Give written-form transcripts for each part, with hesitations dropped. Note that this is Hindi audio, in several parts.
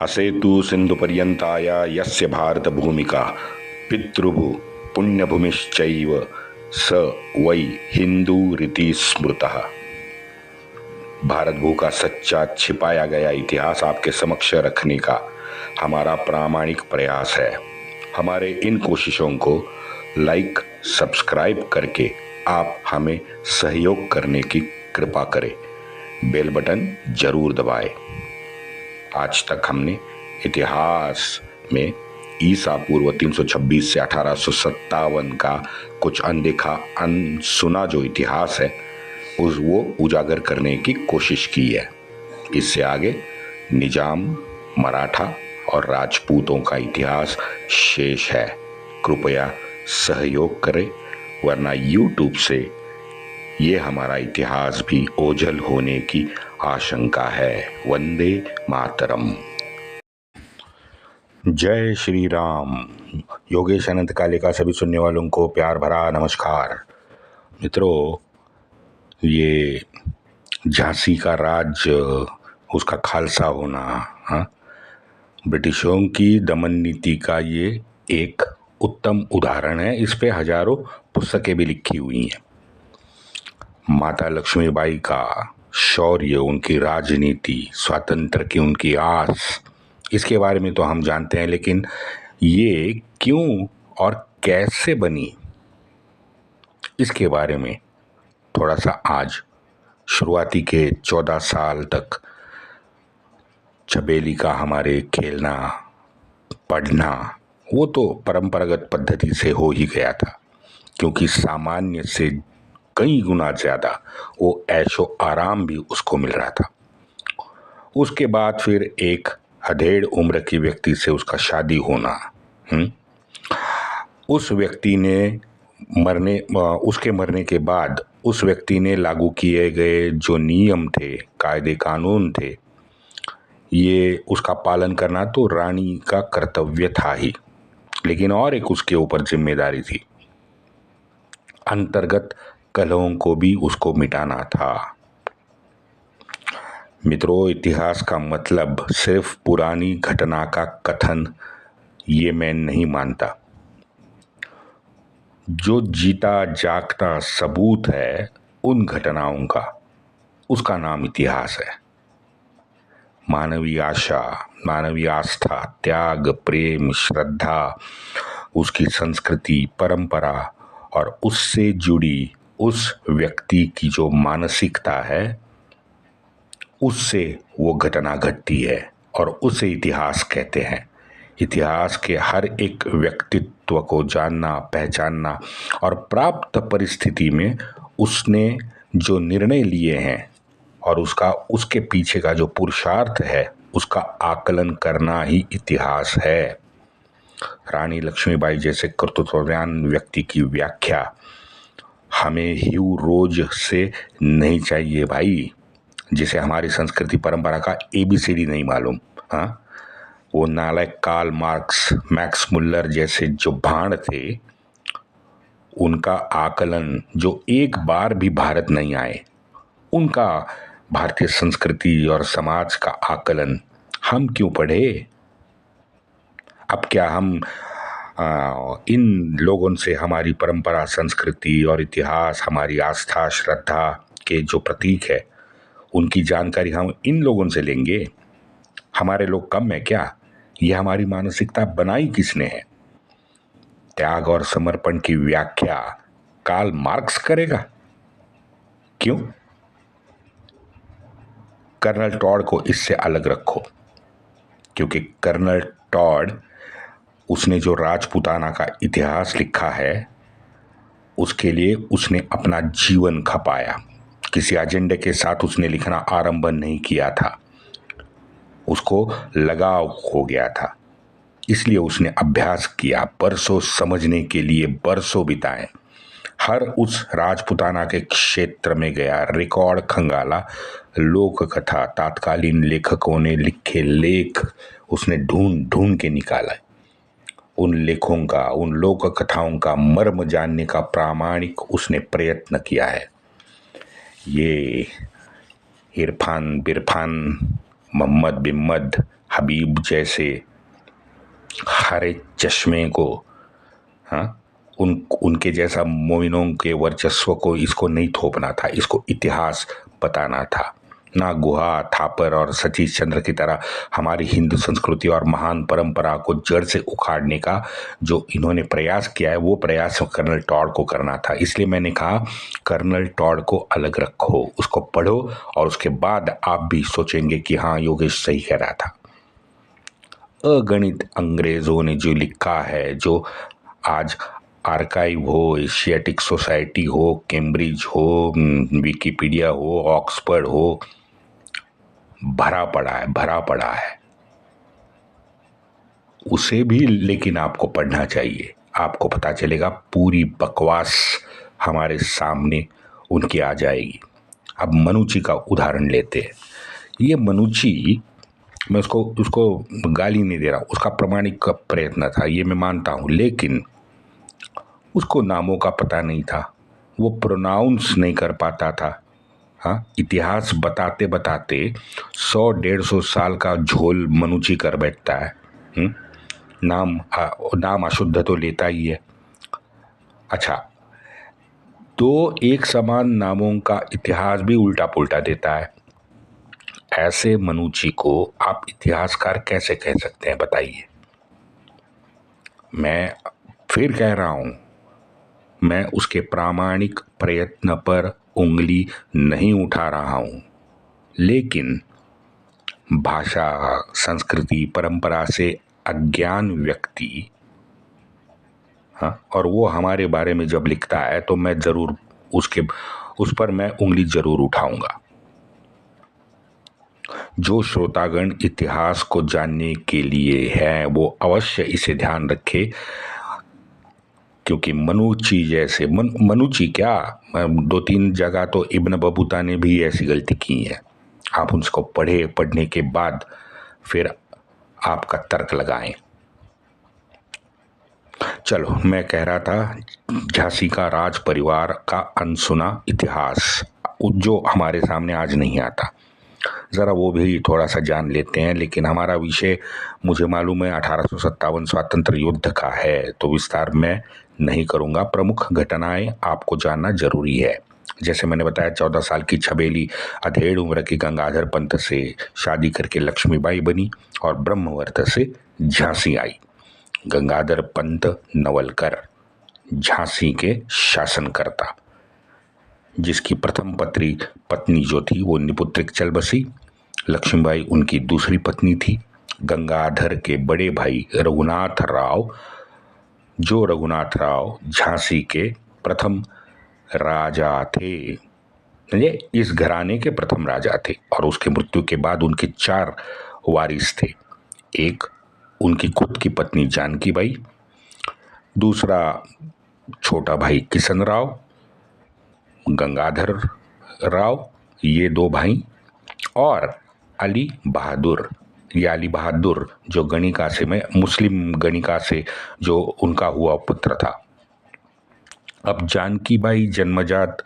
असेतु सिन्धुपर्यन्ताय यस्य भारतभूमिका पितृभु पुण्यभूमिश्चैव स वै हिंदूरिति स्मृतः। भारत भू का सच्चा छिपाया गया इतिहास आपके समक्ष रखने का हमारा प्रामाणिक प्रयास है। हमारे इन कोशिशों को लाइक सब्सक्राइब करके आप हमें सहयोग करने की कृपा करें। बेल बटन जरूर दबाएं। आज तक हमने इतिहास में ईसा पूर्व 326 से 1857 का कुछ अनदेखा अनसुना जो इतिहास है वो उजागर करने की कोशिश की है। इससे आगे निजाम, मराठा और राजपूतों का इतिहास शेष है। कृपया सहयोग करें, वरना YouTube से ये हमारा इतिहास भी ओझल होने की आशंका है। वंदे मातरम। जय श्री राम। योगेश अनंत काले का सभी सुनने वालों को प्यार भरा नमस्कार। मित्रों, ये झांसी का राज, उसका खालसा होना, ब्रिटिशों की दमन नीति का ये एक उत्तम उदाहरण है। इस पे हजारों पुस्तकें भी लिखी हुई हैं। माता लक्ष्मीबाई का शौर्य, उनकी राजनीति, स्वातंत्र की उनकी आस, इसके बारे में तो हम जानते हैं, लेकिन ये क्यों और कैसे बनी, इसके बारे में थोड़ा सा आज शुरुआती के 14 साल तक छबेली का हमारे खेलना, पढ़ना, वो तो परंपरागत पद्धति से हो ही गया था, क्योंकि सामान्य से कई गुना ज़्यादा वो ऐशो आराम भी उसको मिल रहा था। उसके बाद फिर एक अधेड़ उम्र की व्यक्ति से उसका शादी होना, उस व्यक्ति ने उसके मरने के बाद उस व्यक्ति ने लागू किए गए जो नियम थे, कायदे कानून थे, ये उसका पालन करना तो रानी का कर्तव्य था ही, लेकिन और एक उसके ऊपर जिम्मेदारी थी। अंतर्गत कलहों को भी उसको मिटाना था। मित्रों, इतिहास का मतलब सिर्फ पुरानी घटना का कथन, ये मैं नहीं मानता। जो जीता जागता सबूत है उन घटनाओं का, उसका नाम इतिहास है। मानवीय आशा, मानवीय आस्था, त्याग, प्रेम, श्रद्धा, उसकी संस्कृति, परंपरा और उससे जुड़ी उस व्यक्ति की जो मानसिकता है, उससे वो घटना घटती है और उसे इतिहास कहते हैं। इतिहास के हर एक व्यक्तित्व को जानना, पहचानना और प्राप्त परिस्थिति में उसने जो निर्णय लिए हैं और उसके पीछे का जो पुरुषार्थ है, उसका आकलन करना ही इतिहास है। रानी लक्ष्मीबाई जैसे कर्तृत्ववान व्यक्ति की व्याख्या हमें ह्यू रोज से नहीं चाहिए भाई, जिसे हमारी संस्कृति परंपरा का ABCD नहीं मालूम। वो नालायक कार्ल मार्क्स, मैक्स मुल्लर जैसे जो भांड थे, उनका आकलन, जो एक बार भी भारत नहीं आए, उनका भारतीय संस्कृति और समाज का आकलन हम क्यों पढ़े? अब क्या हम इन लोगों से हमारी परंपरा, संस्कृति और इतिहास, हमारी आस्था, श्रद्धा के जो प्रतीक है, उनकी जानकारी हम इन लोगों से लेंगे? हमारे लोग कम है क्या? यह हमारी मानसिकता बनाई किसने है? त्याग और समर्पण की व्याख्या कार्ल मार्क्स करेगा? क्यों? कर्नल टॉड को इससे अलग रखो, क्योंकि कर्नल टॉड, उसने जो राजपूताना का इतिहास लिखा है, उसके लिए उसने अपना जीवन खपाया। किसी एजेंडे के साथ उसने लिखना आरंभ नहीं किया था, उसको लगाव हो गया था, इसलिए उसने अभ्यास किया, बरसों समझने के लिए बरसों बिताए। हर उस राजपूताना के क्षेत्र में गया, रिकॉर्ड खंगाला, लोक कथा, तात्कालीन लेखकों ने लिखे लेख उसने ढूंढ ढूंढ के निकाला। उन लेखों का, उन लोक कथाओं का मर्म जानने का प्रामाणिक उसने प्रयत्न किया है। ये इरफान बिरफान, मोहम्मद बिम्मद, हबीब जैसे हरे चश्मे को, हाँ, उनके जैसा मोमिनों के वर्चस्व को इसको नहीं थोपना था, इसको इतिहास बताना था। ना गुहा, थापर और सतीश चंद्र की तरह हमारी हिंदू संस्कृति और महान परंपरा को जड़ से उखाड़ने का जो इन्होंने प्रयास किया है, वो प्रयास कर्नल टॉड को करना था। इसलिए मैंने कहा कर्नल टॉड को अलग रखो, उसको पढ़ो और उसके बाद आप भी सोचेंगे कि हाँ, योगेश सही कह रहा था। अगणित अंग्रेजों ने जो लिखा है, जो आज आर्काइव हो, एशियाटिक सोसाइटी हो, कैम्ब्रिज हो, विकिपीडिया हो, ऑक्सफोर्ड हो, भरा पड़ा है उसे भी, लेकिन आपको पढ़ना चाहिए। आपको पता चलेगा पूरी बकवास हमारे सामने उनकी आ जाएगी। अब मनुची का उदाहरण लेते हैं। ये मनुची, मैं उसको गाली नहीं दे रहा, उसका प्रामाणिक प्रयत्न था, ये मैं मानता हूँ, लेकिन उसको नामों का पता नहीं था, वो प्रोनाउंस नहीं कर पाता था। हाँ, इतिहास बताते बताते 100-150 साल का झोल मनुची कर बैठता है। नाम अशुद्ध तो लेता ही है। अच्छा, तो एक समान नामों का इतिहास भी उल्टा पुल्टा देता है। ऐसे मनुची को आप इतिहासकार कैसे कह सकते हैं, बताइए। मैं फिर कह रहा हूं, मैं उसके प्रामाणिक प्रयत्न पर उंगली नहीं उठा रहा हूं, लेकिन भाषा, संस्कृति, परंपरा से अज्ञान व्यक्ति, हाँ, और वो हमारे बारे में जब लिखता है तो मैं जरूर उस पर मैं उंगली जरूर उठाऊंगा। जो श्रोतागण इतिहास को जानने के लिए है वो अवश्य इसे ध्यान रखे, क्योंकि मनुची जैसे मनुची क्या, 2-3 जगह तो इब्न बतूता ने भी ऐसी गलती की है। आप उसको पढ़ने के बाद फिर आपका तर्क लगाएं। चलो, मैं कह रहा था झांसी का राज परिवार का अनसुना इतिहास, जो हमारे सामने आज नहीं आता, ज़रा वो भी थोड़ा सा जान लेते हैं। लेकिन हमारा विषय, मुझे मालूम है, 1857 स्वातंत्र युद्ध का है, तो विस्तार में नहीं करूँगा। प्रमुख घटनाएं आपको जानना जरूरी है। जैसे मैंने बताया, 14 साल की छबेली अधेड़ उम्र की गंगाधर पंत से शादी करके लक्ष्मीबाई बनी और ब्रह्मवर्त से झांसी आई। गंगाधर पंत नवलकर, झांसी के शासनकर्ता, जिसकी प्रथम पत्नी जो थी वो निपुत्रिक चल बसी। लक्ष्मीबाई उनकी दूसरी पत्नी थी। गंगाधर के बड़े भाई रघुनाथ राव झांसी के प्रथम राजा थे, ये इस घराने के प्रथम राजा थे, और उसके मृत्यु के बाद उनके 4 वारिस थे। एक उनकी खुद की पत्नी जानकी बाई, दूसरा छोटा भाई किशन राव, गंगाधर राव, ये 2 भाई, और अली बहादुर जो गणिका से, में मुस्लिम गणिका से जो उनका हुआ पुत्र था। अब जानकी बाई जन्मजात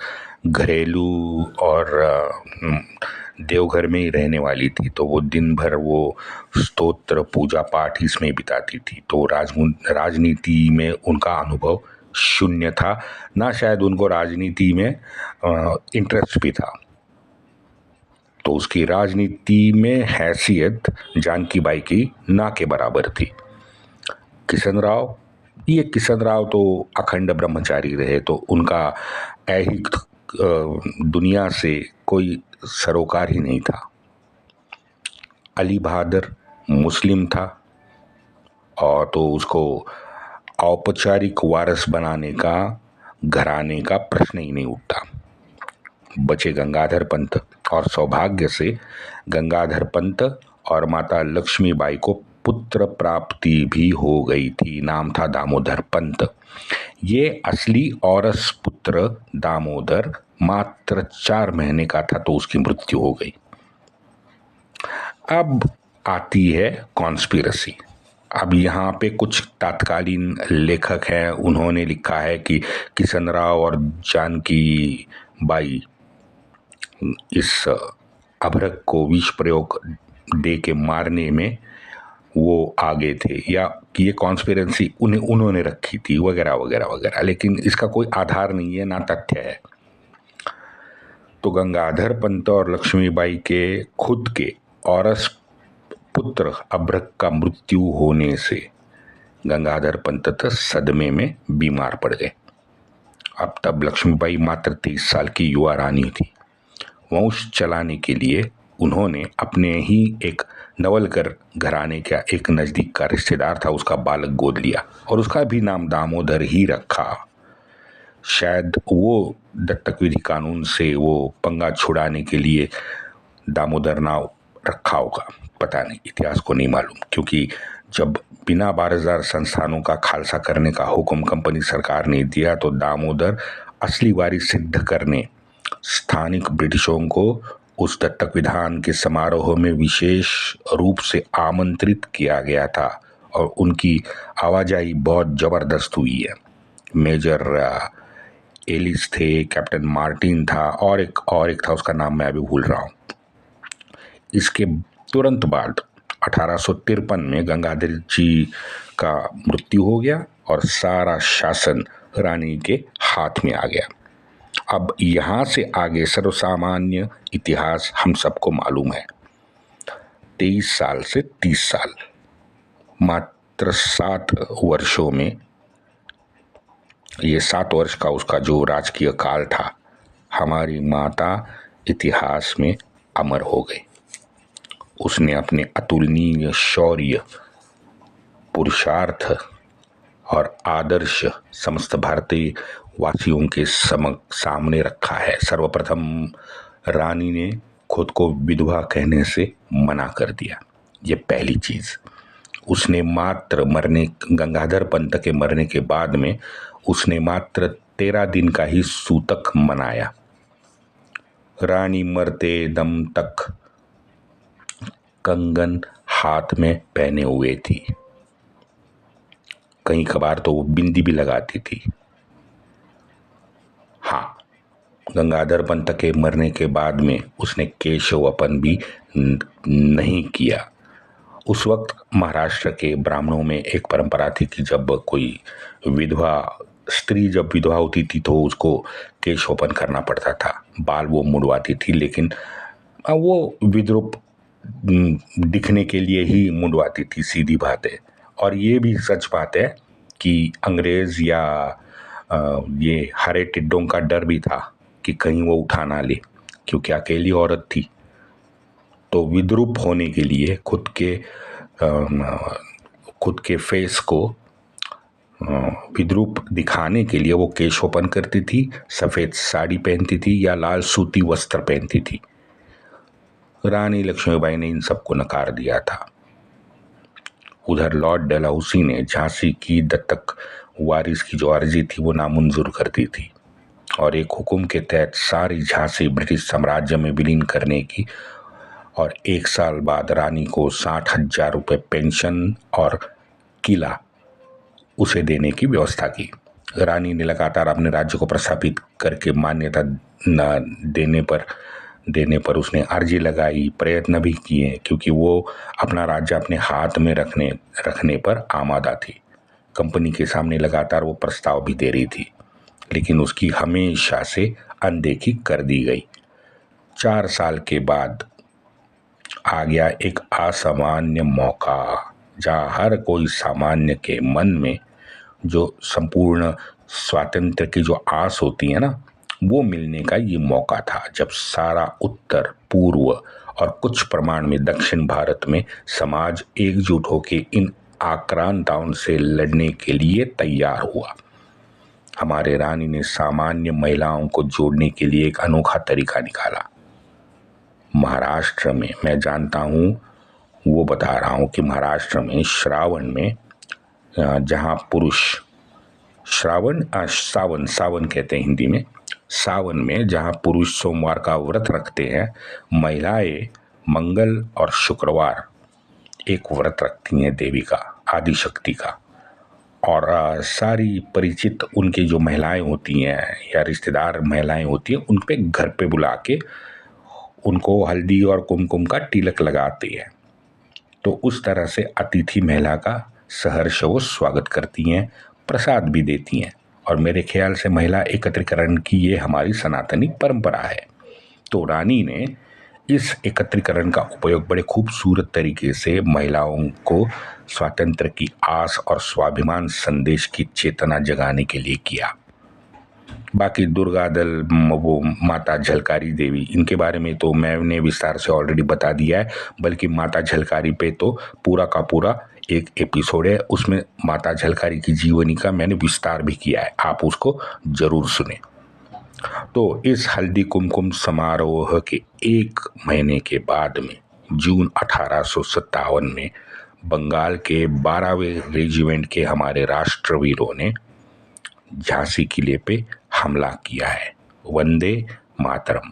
घरेलू और देवघर में ही रहने वाली थी, तो वो दिन भर वो स्तोत्र पूजा पाठ इसमें बिताती थी, तो राजनीति में उनका अनुभव शून्य था, ना शायद उनको राजनीति में इंटरेस्ट भी था। तो उसकी राजनीति में हैसियत जानकी बाई की ना के बराबर थी। किशन राव तो अखंड ब्रह्मचारी रहे, तो उनका ऐहिक दुनिया से कोई सरोकार ही नहीं था। अली बहादुर मुस्लिम था, और तो उसको औपचारिक वारस बनाने का घराने का प्रश्न ही नहीं उठता। बचे गंगाधर पंत, और सौभाग्य से गंगाधर पंत और माता लक्ष्मीबाई को पुत्र प्राप्ति भी हो गई थी। नाम था दामोदर पंत। ये असली औरस पुत्र दामोदर मात्र 4 महीने का था, तो उसकी मृत्यु हो गई। अब आती है कॉन्स्पिरसी। अब यहाँ पे कुछ तात्कालीन लेखक हैं, उन्होंने लिखा है कि किशन राव और जानकी बाई इस अभ्रक को विष प्रयोग दे के मारने में वो आगे थे या कि ये कॉन्स्पिरेंसी उन्होंने रखी थी वगैरह वगैरह वगैरह, लेकिन इसका कोई आधार नहीं है, ना तथ्य है। तो गंगाधर पंत और लक्ष्मीबाई के खुद के औरस पुत्र अभ्रक का मृत्यु होने से गंगाधर पंत सदमे में बीमार पड़ गए। अब तब लक्ष्मीबाई मात्र 30 साल की युवा रानी थी। वंश चलाने के लिए उन्होंने अपने ही एक नवलकर घराने का एक नजदीक का रिश्तेदार था, उसका बालक गोद लिया और उसका भी नाम दामोदर ही रखा। शायद वो दत्तक विधि कानून से वो पंगा छुड़ाने के लिए दामोदर नाम रखा होगा, पता नहीं, इतिहास को नहीं मालूम। क्योंकि जब बिना 12,000 संस्थानों का खालसा करने का हुक्म कंपनी सरकार ने दिया तो दामोदर असली वारिस सिद्ध करने स्थानिक ब्रिटिशों को उस दत्तक विधान के समारोह में विशेष रूप से आमंत्रित किया गया था और उनकी आवाजाही बहुत जबरदस्त हुई है। मेजर एलिस थे, कैप्टन मार्टिन था और एक था, उसका नाम मैं अभी भूल रहा हूँ। इसके तुरंत बाद 1853 में गंगाधर जी का मृत्यु हो गया और सारा शासन रानी के हाथ में आ गया। अब यहाँ से आगे सर्वसामान्य इतिहास हम सबको मालूम है। 23 साल से 30 साल, मात्र 7 वर्षों में, ये 7 वर्ष का उसका जो राजकीय काल था, हमारी माता इतिहास में अमर हो गई। उसने अपने अतुलनीय शौर्य, पुरुषार्थ और आदर्श समस्त भारतीय वासियों के सामने रखा है। सर्वप्रथम रानी ने खुद को विधवा कहने से मना कर दिया, ये पहली चीज। उसने मात्र गंगाधर पंत के मरने के बाद में उसने मात्र 13 दिन का ही सूतक मनाया। रानी मरते दम तक कंगन हाथ में पहने हुए थी, कहीं कभार तो वो बिंदी भी लगाती थी। हाँ, गंगाधर पंत के मरने के बाद में उसने केशवपन भी नहीं किया। उस वक्त महाराष्ट्र के ब्राह्मणों में एक परंपरा थी कि जब कोई स्त्री जब विधवा होती थी तो उसको केशवपन करना पड़ता था, बाल वो मुंडवाती थी, लेकिन वो विद्रूप दिखने के लिए ही मुंडवाती थी, सीधी बात है। और ये भी सच बात है कि अंग्रेज या ये हरे टिड्डों का डर भी था कि कहीं वो उठा ना ले, क्योंकि अकेली औरत थी। तो विद्रूप होने के लिए खुद के फेस को विद्रूप दिखाने के लिए वो केशोपन करती थी, सफेद साड़ी पहनती थी या लाल सूती वस्त्र पहनती थी। रानी लक्ष्मीबाई ने इन सबको नकार दिया था। उधर लॉर्ड डलहौसी ने झांसी की दत्तक वारिस की जो अर्जी थी वो नामंजूर कर दी थी और एक हुक्म के तहत सारी झांसी ब्रिटिश साम्राज्य में विलीन करने की और 1 साल बाद रानी को 60,000 रुपये पेंशन और किला उसे देने की व्यवस्था की। रानी ने लगातार अपने राज्य को प्रस्थापित करके मान्यता न देने पर उसने अर्जी लगाई, प्रयत्न भी किए, क्योंकि वो अपना राज्य अपने हाथ में रखने पर आमादा थी। कंपनी के सामने लगातार वो प्रस्ताव भी दे रही थी, लेकिन उसकी हमेशा से अनदेखी कर दी गई। 4 साल के बाद आ गया एक असामान्य मौका, जहाँ हर कोई सामान्य के मन में जो संपूर्ण स्वातंत्र की जो आस होती है ना, वो मिलने का ये मौका था, जब सारा उत्तर पूर्व और कुछ प्रमाण में दक्षिण भारत में समाज एकजुट होकर इन आक्रांताओं से लड़ने के लिए तैयार हुआ। हमारे रानी ने सामान्य महिलाओं को जोड़ने के लिए एक अनोखा तरीका निकाला। महाराष्ट्र में, मैं जानता हूँ, वो बता रहा हूँ कि महाराष्ट्र में श्रावण में जहाँ पुरुष सावन कहते हैं हिंदी में, सावन में जहाँ पुरुष सोमवार का व्रत रखते हैं, महिलाएं मंगल और शुक्रवार एक व्रत रखती हैं देवी का, आदिशक्ति का। और सारी परिचित उनकी जो महिलाएं होती हैं या रिश्तेदार महिलाएं होती हैं, उन पे घर पे बुला के उनको हल्दी और कुमकुम का तिलक लगाते हैं। तो उस तरह से अतिथि महिला का सहर्ष वो स्वागत करती हैं, प्रसाद भी देती हैं। और मेरे ख्याल से महिला एकत्रीकरण की ये हमारी सनातनी परंपरा है। तो रानी ने इस एकत्रीकरण का उपयोग बड़े खूबसूरत तरीके से महिलाओं को स्वातंत्र की आस और स्वाभिमान संदेश की चेतना जगाने के लिए किया। बाकी दुर्गा दल, वो माता झलकारी देवी, इनके बारे में तो मैंने विस्तार से ऑलरेडी बता दिया है। बल्कि माता झलकारी पे तो पूरा का पूरा एक एपिसोड है, उसमें माता झलकारी की जीवनी का मैंने विस्तार भी किया है, आप उसको जरूर सुने। तो इस हल्दी कुमकुम समारोह के एक महीने के बाद में जून 1857 में बंगाल के 12वें रेजिमेंट के हमारे राष्ट्रवीरों ने झांसी किले पे हमला किया है। वंदे मातरम।